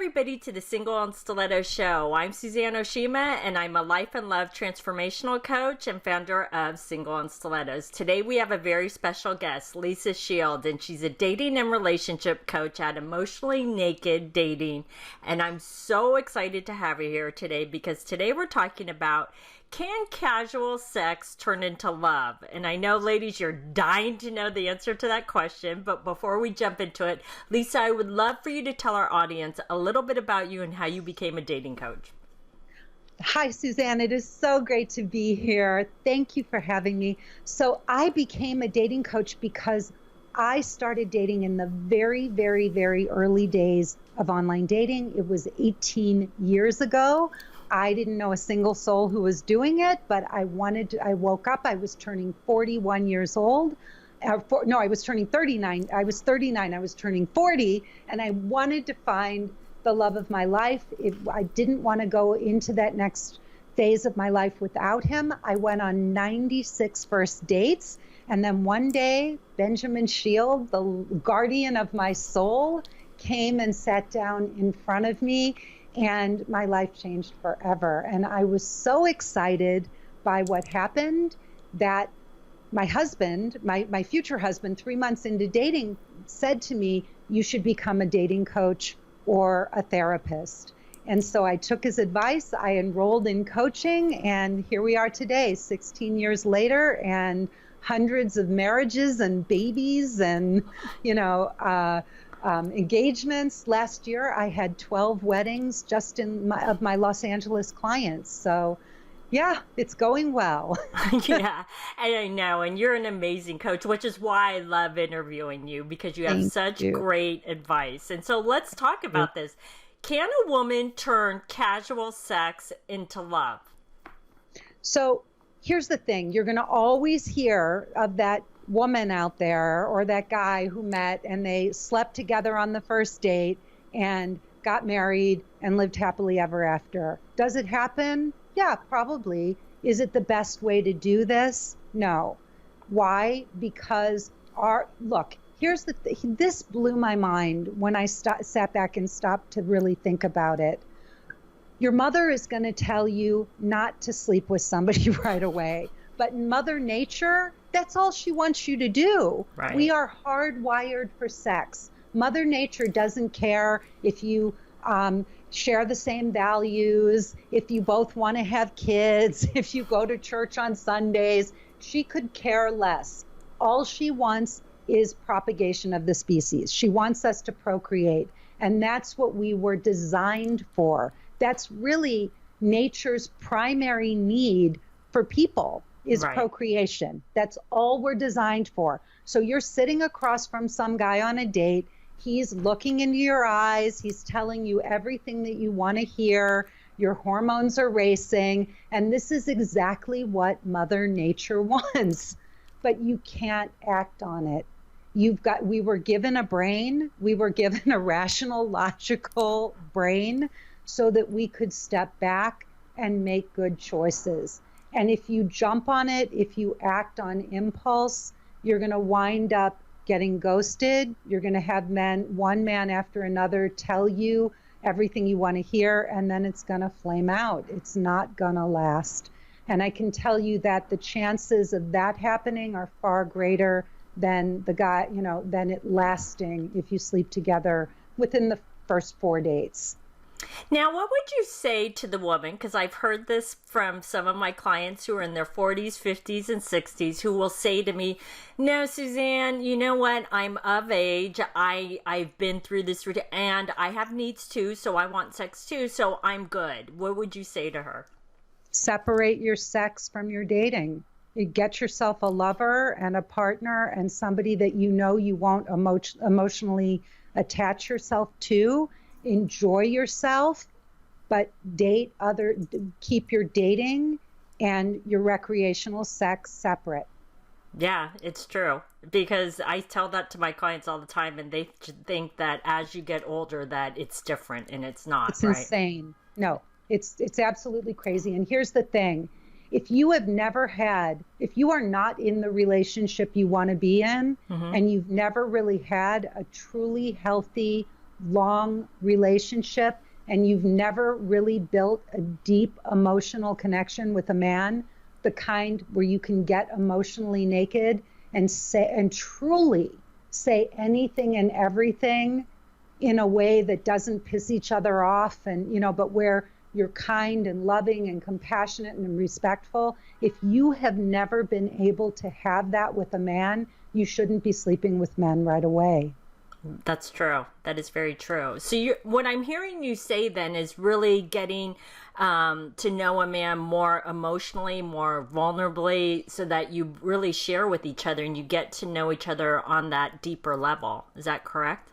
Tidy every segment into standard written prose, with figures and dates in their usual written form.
everybody to the Single on Stiletto Show. I'm Suzanne Oshima, and I'm a life and love transformational coach and founder of Single on Stilettos. Today we have a very special guest, Lisa Shield, and she's a dating and relationship coach at Emotionally Naked Dating. And I'm so excited to have her here today because today we're talking about, can casual sex turn into love? And I know, ladies, you're dying to know the answer to that question. But before we jump into it, Lisa, I would love for you to tell our audience a little bit about you and how you became a dating coach. Hi, Suzanne. It is so great to be here. Thank you for having me. So I became a dating coach because I started dating in the very, very, very early days of online dating. It was 18 years ago. I didn't know a single soul who was doing it, but I woke up, I was turning 41 years old. I was turning 39. I was 39, I was turning 40, and I wanted to find the love of my life. I didn't want to go into that next phase of my life without him. I went on 96 first dates, and then one day, Benjamin Shield, the guardian of my soul, came and sat down in front of me, and my life changed forever. And I was so excited by what happened that my husband, my future husband, 3 months into dating, said to me, you should become a dating coach or a therapist. And so I took his advice, I enrolled in coaching, and here we are today, 16 years later, and hundreds of marriages and babies and, engagements. Last year, I had 12 weddings just of my Los Angeles clients. So yeah, it's going well. Yeah, and I know, and you're an amazing coach, which is why I love interviewing you, because you have such great advice. And so let's talk about this. Can a woman turn casual sex into love? So here's the thing. You're going to always hear of that woman out there or that guy who met and they slept together on the first date and got married and lived happily ever after. Does it happen? Yeah, probably. Is it the best way to do this? No. Why? Because here's this blew my mind when I sat back and stopped to really think about it. Your mother is going to tell you not to sleep with somebody right away. But in Mother Nature, that's all she wants you to do. Right. We are hardwired for sex. Mother Nature doesn't care if you share the same values, if you both want to have kids, if you go to church on Sundays. She could care less. All she wants is propagation of the species. She wants us to procreate. And that's what we were designed for. That's really nature's primary need for people is procreation. That's all we're designed for. So you're sitting across from some guy on a date. He's looking into your eyes. He's telling you everything that you want to hear. Your hormones are racing. And this is exactly what Mother Nature wants. But you can't act on it. We were given a brain. We were given a rational, logical brain so that we could step back and make good choices. And if you jump on it, if you act on impulse, you're going to wind up getting ghosted. You're going to have one man after another tell you everything you want to hear, and then it's going to flame out. It's not going to last. And I can tell you that the chances of that happening are far greater than than it lasting if you sleep together within the first 4 dates. Now, what would you say to the woman? Because I've heard this from some of my clients who are in their 40s, 50s, and 60s who will say to me, no, Suzanne, you know what? I'm of age. I've been through this and I have needs too. So I want sex too. So I'm good. What would you say to her? Separate your sex from your dating. You get yourself a lover and a partner and somebody that you won't emotionally attach yourself to. Enjoy yourself, but keep your dating and your recreational sex separate. Yeah, it's true. Because I tell that to my clients all the time, and they think that as you get older that it's different, and it's not. It's insane. No, it's absolutely crazy. And here's the thing. If you are not in the relationship you want to be in, and you've never really had a truly healthy, long relationship and you've never really built a deep emotional connection with a man, the kind where you can get emotionally naked and say and truly say anything and everything in a way that doesn't piss each other off, and but where you're kind and loving and compassionate and respectful. If you have never been able to have that with a man, you shouldn't be sleeping with men right away. That's true. That is very true. So what I'm hearing you say then is really getting to know a man more emotionally, more vulnerably, so that you really share with each other and you get to know each other on that deeper level. Is that correct?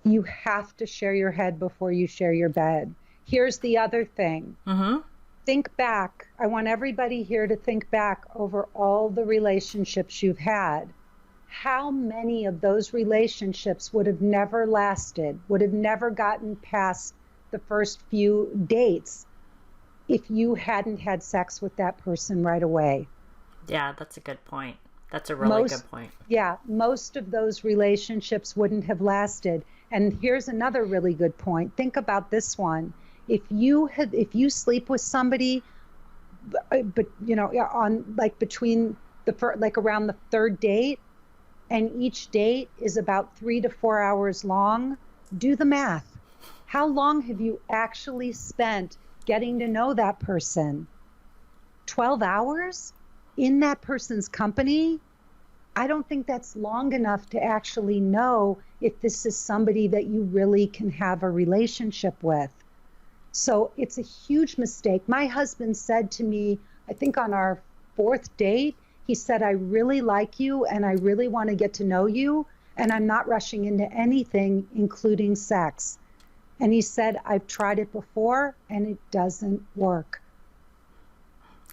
You have to share your head before you share your bed. Here's the other thing. Mm-hmm. Think back. I want everybody here to think back over all the relationships you've had. How many of those relationships would have never lasted, would have never gotten past the first few dates if you hadn't had sex with that person right away? Yeah, that's a good point. That's a really good point. Yeah, most of those relationships wouldn't have lasted. And here's another really good point. Think about this one. If you sleep with somebody, but on between around the third date, and each date is about 3 to 4 hours long, do the math. How long have you actually spent getting to know that person? 12 hours in that person's company? I don't think that's long enough to actually know if this is somebody that you really can have a relationship with. So it's a huge mistake. My husband said to me, I think on our 4th date, he said, I really like you and I really want to get to know you, and I'm not rushing into anything, including sex. And he said, I've tried it before and it doesn't work.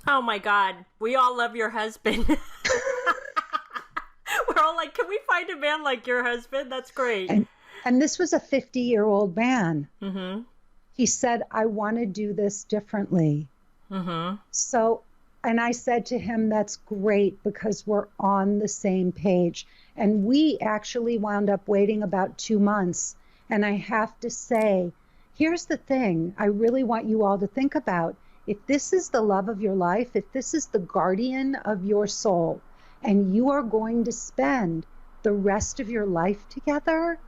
Oh my God. We all love your husband. We're all like, can we find a man like your husband? That's great. And this was a 50-year-old man. Mm-hmm. He said, I want to do this differently. Mm-hmm. So, and I said to him, that's great because we're on the same page. And we actually wound up waiting about 2 months. And I have to say, here's the thing I really want you all to think about. If this is the love of your life, if this is the guardian of your soul, and you are going to spend the rest of your life together,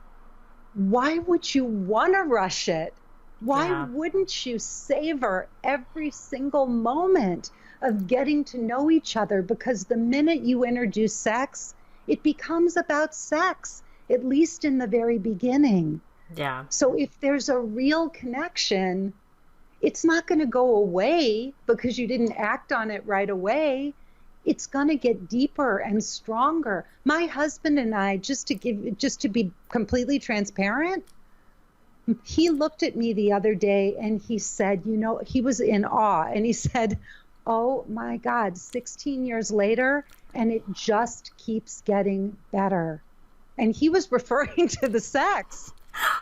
why would you want to rush it? Why wouldn't you savor every single moment of getting to know each other? Because the minute you introduce sex, it becomes about sex, at least in the very beginning. Yeah. So if there's a real connection, it's not going to go away because you didn't act on it right away. It's going to get deeper and stronger. My husband and I, just to be completely transparent, he looked at me the other day and he said, he was in awe. And he said, oh my God, 16 years later, and it just keeps getting better. And he was referring to the sex.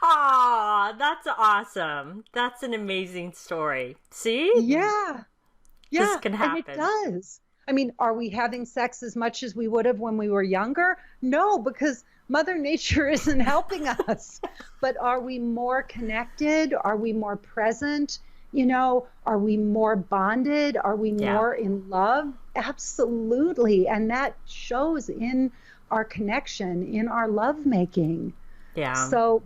Oh, that's awesome. That's an amazing story. See? Yeah. This can happen. And it does. I mean, are we having sex as much as we would have when we were younger? No, because Mother Nature isn't helping us. But are we more connected? Are we more present? Are we more bonded? Are we more in love? Absolutely. And that shows in our connection, in our lovemaking. Yeah. So,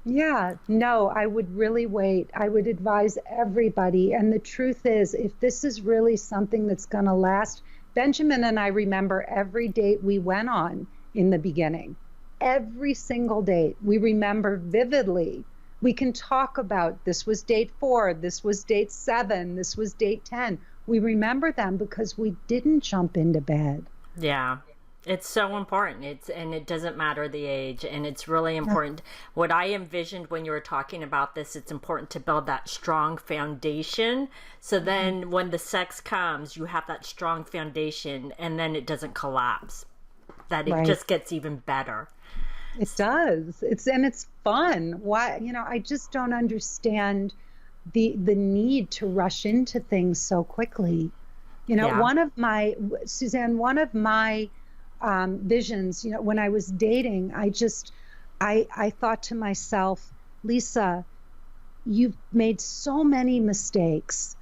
no, I would really wait. I would advise everybody. And the truth is, if this is really something that's going to last, Benjamin and I remember every date we went on in the beginning. Every single date we remember vividly. We can talk about this was date 4, this was date 7, this was date 10. We remember them because we didn't jump into bed. Yeah. It's so important. And it doesn't matter the age, and it's really important. What I envisioned when you were talking about this, it's important to build that strong foundation. So then when the sex comes, you have that strong foundation, and then it doesn't collapse. That it just gets even better. It does. It's fun. Why, I just don't understand the need to rush into things so quickly. One of my visions, when I was dating, I thought to myself, Lisa, you've made so many mistakes,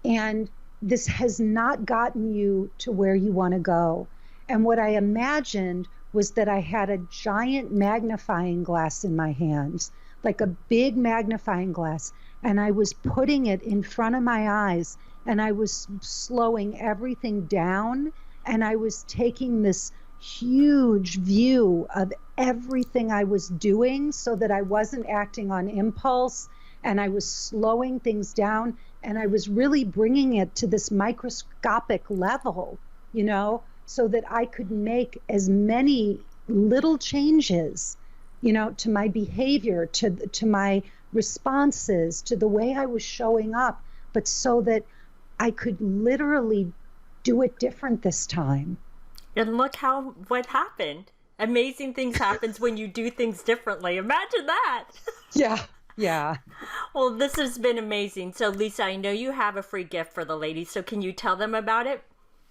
and this has not gotten you to where you want to go. And what I imagined was that I had a giant magnifying glass in my hands, like a big magnifying glass, and I was putting it in front of my eyes, and I was slowing everything down, and I was taking this huge view of everything I was doing so that I wasn't acting on impulse, and I was slowing things down, and I was really bringing it to this microscopic level, so that I could make as many little changes, to my behavior, to my responses, to the way I was showing up, but so that I could literally do it different this time. And look what happened. Amazing things happens when you do things differently. Imagine that. Yeah. Well, this has been amazing. So, Lisa, I know you have a free gift for the ladies. So can you tell them about it?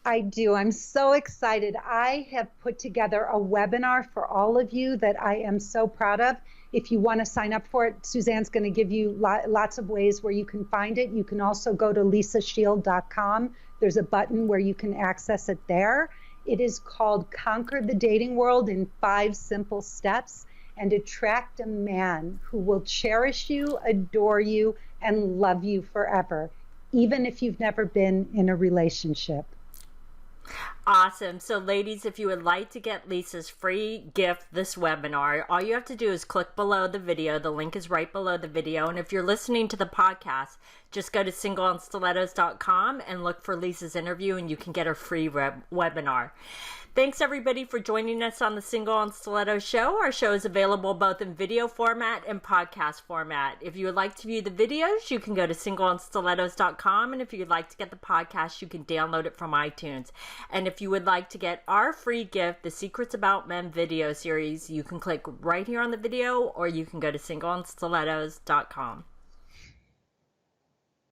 I do. I'm so excited. I have put together a webinar for all of you that I am so proud of. If you want to sign up for it, Suzanne's going to give you lots of ways where you can find it. You can also go to lisashield.com. There's a button where you can access it there. It is called Conquer the Dating World in 5 Simple Steps and Attract a Man Who Will Cherish You, Adore You, and Love You Forever, even if you've never been in a relationship. Awesome. So ladies, if you would like to get Lisa's free gift, this webinar, all you have to do is click below the video. The link is right below the video. And if you're listening to the podcast, just go to singleonstilettos.com and look for Lisa's interview and you can get her free webinar. Thanks everybody for joining us on the Single on Stilettos show. Our show is available both in video format and podcast format. If you would like to view the videos, you can go to singleonstilettos.com, and if you'd like to get the podcast, you can download it from iTunes. And if you would like to get our free gift, the Secrets About Men video series, you can click right here on the video, or you can go to singleonstilettos.com.